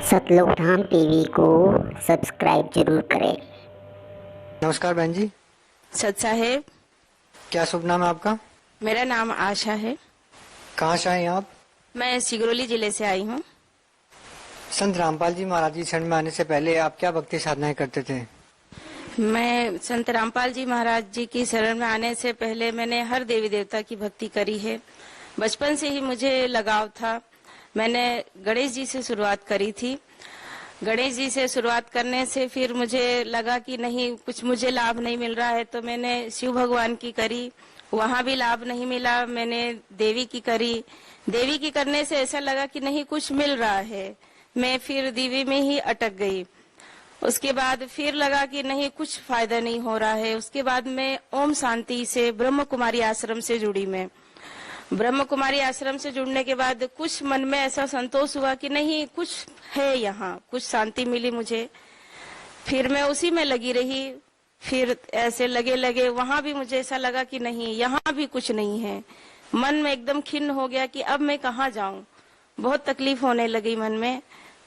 सतलोक धाम TV को subscribe जरूर करें। नमस्कार बहन जी। सत साहेब, क्या शुभ नाम है आपका? मेरा नाम आशा है। कहाँ से आए हैं आप? मैं सिगरौली जिले से आई हूँ। संत रामपाल जी महाराज जी शरण में आने से पहले आप क्या भक्ति साधनाएं करते थे? मैं संत रामपाल जी महाराज जी की शरण में आने से पहले मैंने हर देवी देवता की भक्ति करी है। बचपन से ही मुझे लगाव था। मैंने गणेश जी से शुरुआत करी थी। गणेश जी से शुरुआत करने से फिर मुझे लगा कि नहीं, कुछ मुझे लाभ नहीं मिल रहा है, तो मैंने शिव भगवान की करी, वहां भी लाभ नहीं मिला। मैंने देवी की करी, देवी की करने से ऐसा लगा कि नहीं कुछ मिल रहा है। मैं फिर देवी में ही अटक गई। उसके बाद फिर लगा कि नहीं, कुछ फायदा नहीं हो रहा है। उसके बाद मैं ओम शांति से ब्रह्म कुमारी आश्रम से जुड़ी। मैं ब्रह्म कुमारी आश्रम से जुड़ने के बाद कुछ मन में ऐसा संतोष हुआ कि नहीं, कुछ है यहाँ, कुछ शांति मिली मुझे। फिर मैं उसी में लगी रही। फिर ऐसे लगे लगे वहां भी मुझे ऐसा लगा कि नहीं, यहाँ भी कुछ नहीं है। मन में एकदम खिन्न हो गया कि अब मैं कहाँ जाऊं। बहुत तकलीफ होने लगी मन में।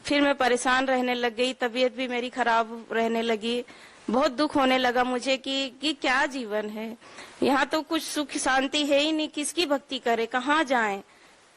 फिर मैं परेशान रहने लग गई, तबीयत भी मेरी खराब रहने लगी। बहुत दुख होने लगा मुझे कि क्या जीवन है, यहाँ तो कुछ सुख शांति है ही नहीं। किसकी भक्ति करे, कहाँ जाएं,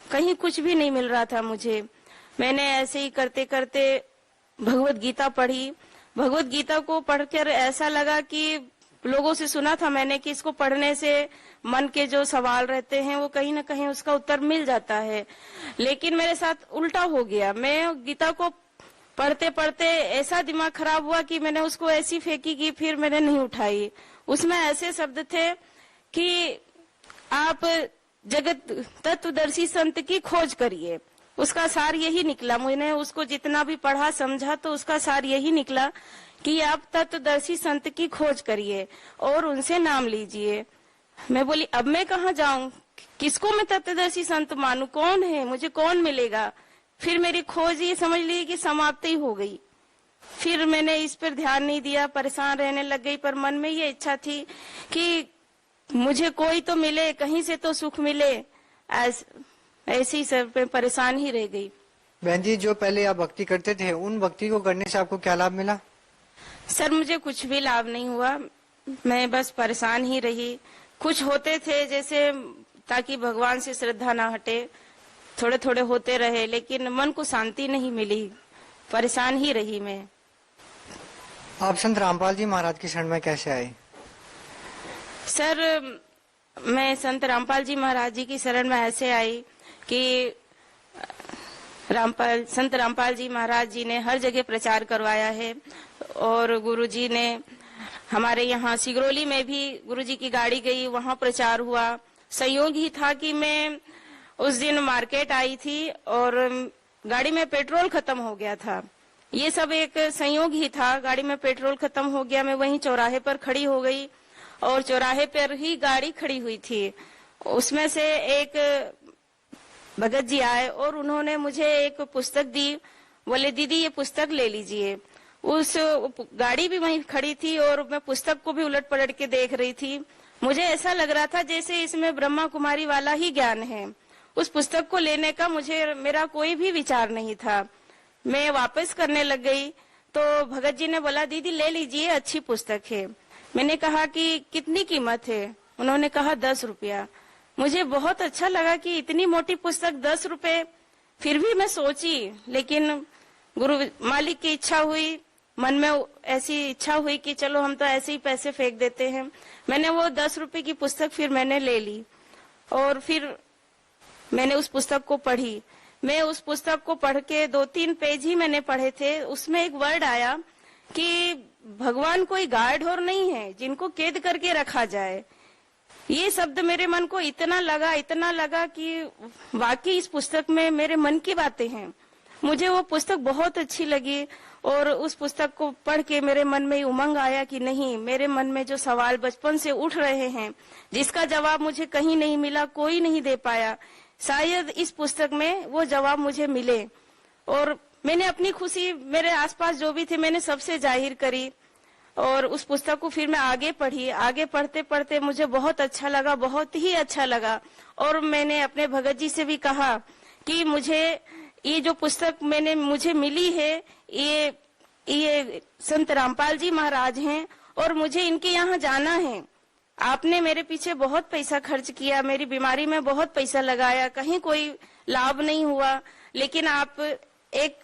कहीं कुछ भी नहीं मिल रहा था मुझे। मैंने ऐसे ही करते करते भगवत गीता पढ़ी। भगवत गीता को पढ़कर ऐसा लगा कि लोगों से सुना था मैंने कि इसको पढ़ने से मन के जो सवाल रहते हैं वो कहीं ना कहीं उसका उत्तर मिल जाता है। लेकिन मेरे साथ उल्टा हो गया। मैं गीता को पढ़ते पढ़ते ऐसा दिमाग खराब हुआ कि मैंने उसको ऐसी फेंकी कि फिर मैंने नहीं उठाई। उसमें ऐसे शब्द थे कि आप जगत तत्वदर्शी संत की खोज करिए। उसका सार यही निकला। मैंने उसको जितना भी पढ़ा समझा तो उसका सार यही निकला कि आप तत्वदर्शी संत की खोज करिए और उनसे नाम लीजिए। मैं बोली अब मैं कहाँ जाऊं, किसको मैं तत्वदर्शी संत मानूं, कौन है, मुझे कौन मिलेगा। फिर मेरी खोज ये समझ ली कि समाप्ति हो गई। फिर मैंने इस पर ध्यान नहीं दिया, परेशान रहने लग गई। पर मन में ये इच्छा थी कि मुझे कोई तो मिले, कहीं से तो सुख मिले। ऐसे ही सब पे परेशान ही रह गई। बहन जी, जो पहले आप भक्ति करते थे उन भक्ति को करने से आपको क्या लाभ मिला? सर, मुझे कुछ भी लाभ नहीं हुआ। मैं बस परेशान ही रही। कुछ होते थे जैसे, ताकि भगवान से श्रद्धा ना हटे, थोड़े थोड़े होते रहे, लेकिन मन को शांति नहीं मिली। परेशान ही रही मैं। आप संत रामपाल जी महाराज की शरण में कैसे आए? सर, मैं संत रामपाल जी महाराज जी की शरण में ऐसे आई कि संत रामपाल जी महाराज जी ने हर जगह प्रचार करवाया है। और गुरुजी ने हमारे यहाँ सिगरौली में भी गुरुजी की गाड़ी गई, वहाँ प्रचार हुआ। संयोग ही था कि मैं उस दिन मार्केट आई थी और गाड़ी में पेट्रोल खत्म हो गया था। ये सब एक संयोग ही था। गाड़ी में पेट्रोल खत्म हो गया। मैं वहीं चौराहे पर खड़ी हो गई और चौराहे पर ही गाड़ी खड़ी हुई थी। उसमें से एक भगत जी आए और उन्होंने मुझे एक पुस्तक दी। बोले दीदी ये पुस्तक ले लीजिए। उस गाड़ी भी वहीं खड़ी थी और मैं पुस्तक को भी उलट पलट के देख रही थी। मुझे ऐसा लग रहा था जैसे इसमें ब्रह्मा कुमारी वाला ही ज्ञान है। उस पुस्तक को लेने का मेरा कोई भी विचार नहीं था। मैं वापस करने लग गई तो भगत जी ने बोला दीदी ले लीजिए, अच्छी पुस्तक है। मैंने कहा कि कितनी कीमत है? उन्होंने कहा 10 रुपया। मुझे बहुत अच्छा लगा कि इतनी मोटी पुस्तक 10 रुपए। फिर भी मैं सोची, लेकिन गुरु मालिक की इच्छा हुई, मन में ऐसी इच्छा हुई कि चलो हम तो ऐसे ही पैसे फेंक देते हैं। मैंने वो 10 रुपए की पुस्तक फिर मैंने ले ली और फिर मैंने उस पुस्तक को पढ़ी। मैं उस पुस्तक को पढ़ के 2-3 पेज ही मैंने पढ़े थे। उसमें एक वर्ड आया कि भगवान कोई गाय ढोर नहीं है जिनको कैद करके रखा जाए। ये शब्द मेरे मन को इतना लगा कि वाकई इस पुस्तक में मेरे मन की बातें हैं। मुझे वो पुस्तक बहुत अच्छी लगी और उस पुस्तक को पढ़ के मेरे मन में उमंग आया कि नहीं, मेरे मन में जो सवाल बचपन से उठ रहे हैं, जिसका जवाब मुझे कहीं नहीं मिला, कोई नहीं दे पाया, शायद इस पुस्तक में वो जवाब मुझे मिले। और मैंने अपनी खुशी मेरे आसपास जो भी थे मैंने सबसे जाहिर करी और उस पुस्तक को फिर मैं आगे पढ़ी। आगे पढ़ते पढ़ते मुझे बहुत अच्छा लगा, बहुत ही अच्छा लगा। और मैंने अपने भगत जी से भी कहा कि मुझे ये जो पुस्तक मुझे मिली है, ये संत रामपाल जी महाराज हैं और मुझे इनके यहाँ जाना है। आपने मेरे पीछे बहुत पैसा खर्च किया, मेरी बीमारी में बहुत पैसा लगाया, कहीं कोई लाभ नहीं हुआ, लेकिन आप एक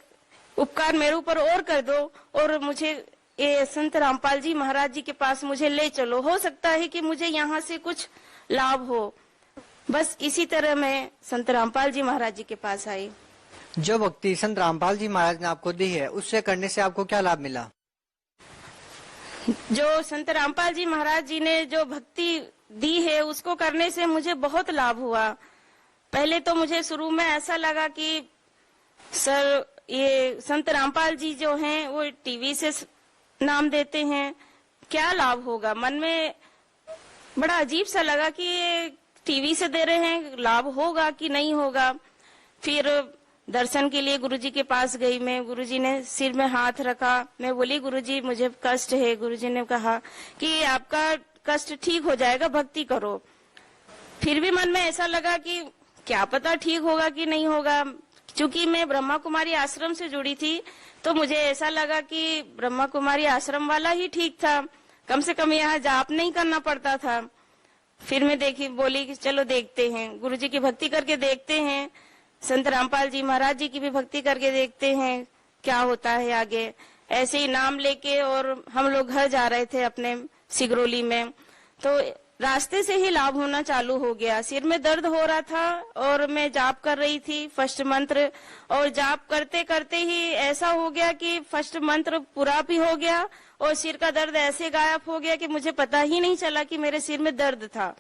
उपकार मेरे ऊपर और कर दो और मुझे ये संत रामपाल जी महाराज जी के पास मुझे ले चलो। हो सकता है कि मुझे यहाँ से कुछ लाभ हो। बस इसी तरह मैं संत रामपाल जी महाराज जी के पास आई। जो भक्ति संत रामपाल जी महाराज ने आपको दी है, उससे करने से आपको क्या लाभ मिला? जो संत रामपाल जी महाराज जी ने जो भक्ति दी है, उसको करने से मुझे बहुत लाभ हुआ। पहले तो मुझे शुरू में ऐसा लगा कि सर ये संत रामपाल जी जो हैं वो टीवी से नाम देते हैं, क्या लाभ होगा। मन में बड़ा अजीब सा लगा कि ये टीवी से दे रहे हैं, लाभ होगा कि नहीं होगा। फिर दर्शन के लिए गुरुजी के पास गई मैं। गुरुजी ने सिर में हाथ रखा। मैं बोली गुरुजी मुझे कष्ट है। गुरुजी ने कहा कि आपका कष्ट ठीक हो जाएगा, भक्ति करो। फिर भी मन में ऐसा लगा कि क्या पता ठीक होगा कि नहीं होगा। चूंकि मैं ब्रह्मा कुमारी आश्रम से जुड़ी थी, तो मुझे ऐसा लगा कि ब्रह्मा कुमारी आश्रम वाला ही ठीक था, कम से कम यहाँ जाप नहीं करना पड़ता था। फिर मैं बोली कि चलो देखते हैं, गुरुजी की भक्ति करके देखते हैं, संत रामपाल जी महाराज जी की भी भक्ति करके देखते हैं क्या होता है आगे। ऐसे ही नाम लेके और हम लोग घर जा रहे थे अपने सिगरौली में, तो रास्ते से ही लाभ होना चालू हो गया। सिर में दर्द हो रहा था और मैं जाप कर रही थी फर्स्ट मंत्र, और जाप करते करते ही ऐसा हो गया कि फर्स्ट मंत्र पूरा भी हो गया और सिर का दर्द ऐसे गायब हो गया कि मुझे पता ही नहीं चला कि मेरे सिर में दर्द था।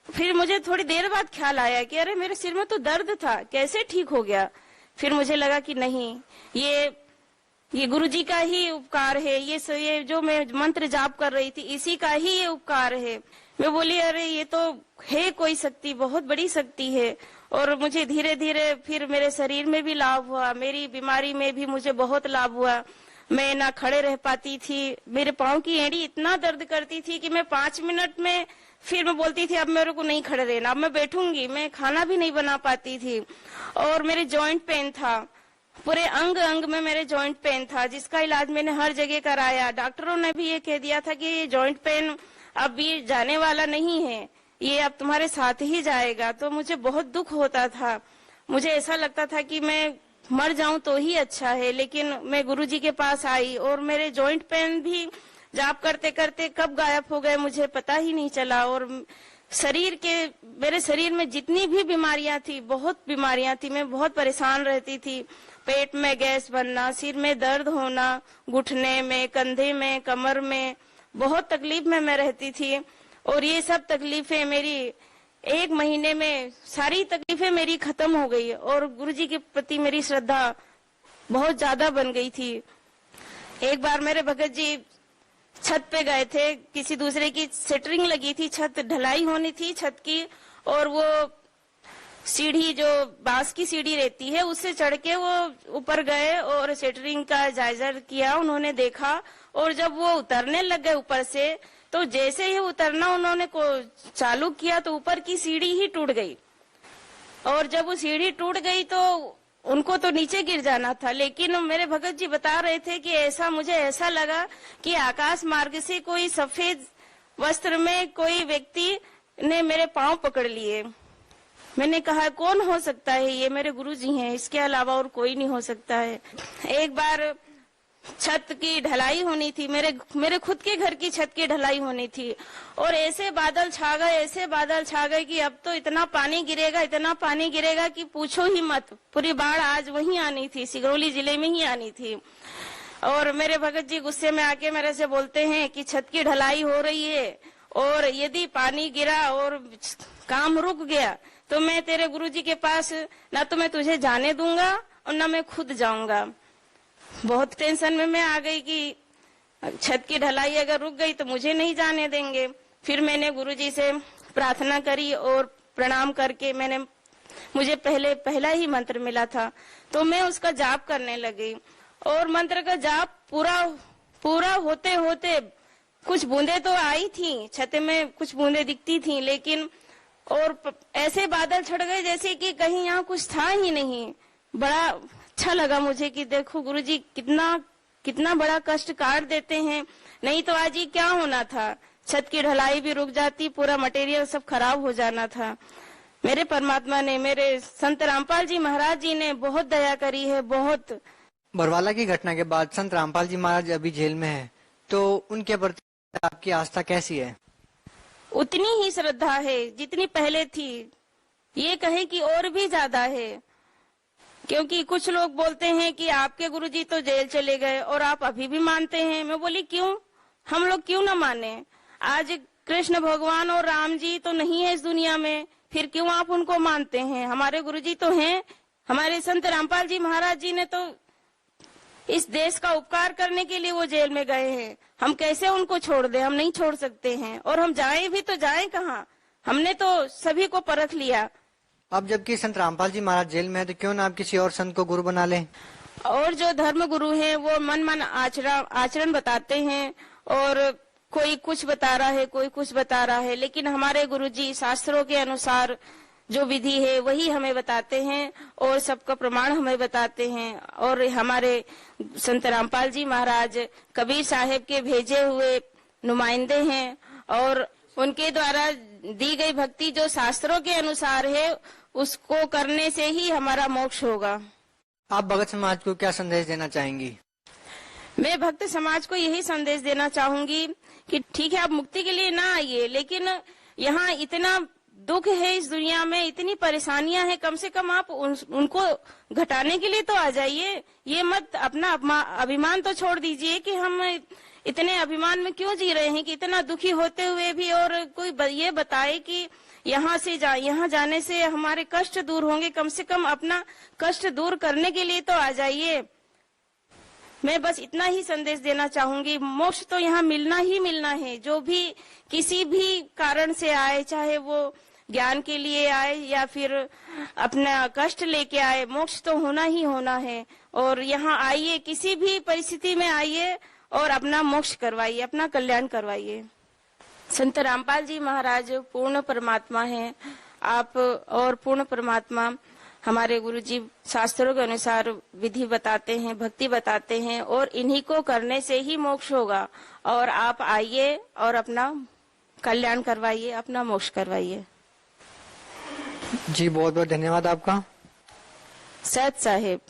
फिर मुझे थोड़ी देर बाद ख्याल आया कि अरे मेरे सिर में तो दर्द था, कैसे ठीक हो गया। फिर मुझे लगा कि नहीं, ये गुरुजी का ही उपकार है, ये जो मैं मंत्र जाप कर रही थी इसी का ही ये उपकार है। मैं बोली अरे ये तो है कोई शक्ति, बहुत बड़ी शक्ति है। और मुझे धीरे धीरे फिर मेरे शरीर में भी लाभ हुआ, मेरी बीमारी में भी मुझे बहुत लाभ हुआ। मैं ना खड़े रह पाती थी, मेरे पाँव की एड़ी इतना दर्द करती थी कि मैं 5 मिनट में फिर मैं बोलती थी अब मेरे को नहीं खड़े रहना, अब मैं बैठूंगी। मैं खाना भी नहीं बना पाती थी। और मेरे जॉइंट पेन था, पूरे अंग अंग में मेरे जॉइंट पेन था, जिसका इलाज मैंने हर जगह कराया। डॉक्टरों ने भी ये कह दिया था कि ये जॉइंट पेन अब ये जाने वाला नहीं है, ये अब तुम्हारे साथ ही जाएगा। तो मुझे बहुत दुख होता था, मुझे ऐसा लगता था कि मैं मर जाऊं तो ही अच्छा है। लेकिन मैं गुरुजी के पास आई और मेरे जॉइंट पेन भी जाप करते करते कब गायब हो गए मुझे पता ही नहीं चला। और मेरे शरीर में जितनी भी बीमारियां थी, बहुत बीमारियां थी, मैं बहुत परेशान रहती थी। पेट में गैस बनना, सिर में दर्द होना, घुटने में, कंधे में, कमर में, बहुत तकलीफ में मैं रहती थी। और ये सब तकलीफें मेरी 1 महीने में सारी तकलीफें मेरी खत्म हो गई और गुरुजी के प्रति मेरी श्रद्धा बहुत ज्यादा बन गई थी। एक बार मेरे भगत जी छत पे गए थे, किसी दूसरे की सेटरिंग लगी थी, छत ढलाई होनी थी छत की, और वो सीढ़ी जो बांस की सीढ़ी रहती है उससे चढ़ के वो ऊपर गए और सेटरिंग का जायजा किया। उन्होंने देखा और जब वो उतरने लग गए ऊपर से, तो जैसे ही उतरना उन्होंने को चालू किया तो ऊपर की सीढ़ी ही टूट गई। और जब वो सीढ़ी टूट गई तो उनको तो नीचे गिर जाना था, लेकिन मेरे भगत जी बता रहे थे कि मुझे ऐसा लगा कि आकाश मार्ग से कोई सफेद वस्त्र में कोई व्यक्ति ने मेरे पांव पकड़ लिए। मैंने कहा कौन हो सकता है, ये मेरे गुरुजी हैं, इसके अलावा और कोई नहीं हो सकता है। एक बार छत की ढलाई होनी थी, मेरे खुद के घर की छत की ढलाई होनी थी, और ऐसे बादल छा गए कि अब तो इतना पानी गिरेगा कि पूछो ही मत। पूरी बाढ़ आज वहीं आनी थी, सिगरौली जिले में ही आनी थी। और मेरे भगत जी गुस्से में आके मेरे से बोलते हैं कि छत की ढलाई हो रही है और यदि पानी गिरा और काम रुक गया तो मैं तेरे गुरुजी के पास ना तो मैं तुझे जाने दूंगा और ना मैं खुद जाऊंगा। बहुत टेंशन में मैं आ गई कि छत की ढलाई अगर रुक गई तो मुझे नहीं जाने देंगे। फिर मैंने गुरुजी से प्रार्थना करी और प्रणाम करके मुझे पहला ही मंत्र मिला था तो मैं उसका जाप करने लगी। और मंत्र का जाप पूरा होते होते कुछ बूंदे तो आई थी, छत में कुछ बूंदे दिखती थी, लेकिन और ऐसे बादल छट गए जैसे कि कहीं यहाँ कुछ था ही नहीं। बड़ा अच्छा लगा मुझे कि देखो गुरुजी कितना कितना बड़ा कष्ट काट देते हैं। नहीं तो आज ये क्या होना था, छत की ढलाई भी रुक जाती, पूरा मटेरियल सब खराब हो जाना था। मेरे परमात्मा ने, मेरे संत रामपाल जी महाराज जी ने बहुत दया करी है, बहुत। बरवाला की घटना के बाद संत रामपाल जी महाराज अभी जेल में हैं, तो उनके प्रति आपकी आस्था कैसी है? उतनी ही श्रद्धा है जितनी पहले थी, ये कहे कि और भी ज्यादा है। क्योंकि कुछ लोग बोलते हैं कि आपके गुरुजी तो जेल चले गए और आप अभी भी मानते हैं। मैं बोली क्यों, हम लोग क्यों ना माने? आज कृष्ण भगवान और राम जी तो नहीं है इस दुनिया में, फिर क्यों आप उनको मानते हैं? हमारे गुरुजी तो हैं। हमारे संत रामपाल जी महाराज जी ने तो इस देश का उपकार करने के लिए वो जेल में गए हैं। हम कैसे उनको छोड़ दें? हम नहीं छोड़ सकते हैं। और हम जाएं भी तो जाएं कहाँ? हमने तो सभी को परख लिया। अब जबकि संत रामपाल जी महाराज जेल में है, तो क्यों ना आप किसी और संत को गुरु बना लें? और जो धर्म गुरु हैं वो मन आचरण बताते हैं, और कोई कुछ बता रहा है, कोई कुछ बता रहा है, लेकिन हमारे गुरुजी शास्त्रों के अनुसार जो विधि है वही हमें बताते हैं और सबका प्रमाण हमें बताते हैं। और हमारे संत रामपाल जी महाराज कबीर साहेब के भेजे हुए नुमाइंदे हैं, और उनके द्वारा दी गई भक्ति जो शास्त्रों के अनुसार है उसको करने से ही हमारा मोक्ष होगा। आप भगत समाज को क्या संदेश देना चाहेंगी? मैं भक्त समाज को यही संदेश देना चाहूंगी कि ठीक है, आप मुक्ति के लिए ना आइए, लेकिन यहाँ इतना दुख है इस दुनिया में, इतनी परेशानियां हैं, कम से कम आप उनको घटाने के लिए तो आ जाइए। ये मत अपना अभिमान तो छोड़ दीजिए कि हम इतने अभिमान में क्यों जी रहे हैं कि इतना दुखी होते हुए भी और कोई ये बताए कि यहाँ जाने से हमारे कष्ट दूर होंगे। कम से कम अपना कष्ट दूर करने के लिए तो आ जाइए। मैं बस इतना ही संदेश देना चाहूंगी। मोक्ष तो यहाँ मिलना ही मिलना है। जो भी किसी भी कारण से आए, चाहे वो ज्ञान के लिए आए या फिर अपना कष्ट लेके आए, मोक्ष तो होना ही होना है। और यहाँ आइए, किसी भी परिस्थिति में आइए और अपना मोक्ष करवाइए, अपना कल्याण करवाइए। संत रामपाल जी महाराज पूर्ण परमात्मा हैं। आप और पूर्ण परमात्मा हमारे गुरुजी शास्त्रों के अनुसार विधि बताते हैं, भक्ति बताते हैं, और इन्हीं को करने से ही मोक्ष होगा। और आप आइए और अपना कल्याण करवाइए, अपना मोक्ष करवाइए। जी बहुत बहुत धन्यवाद आपका। सत साहेब।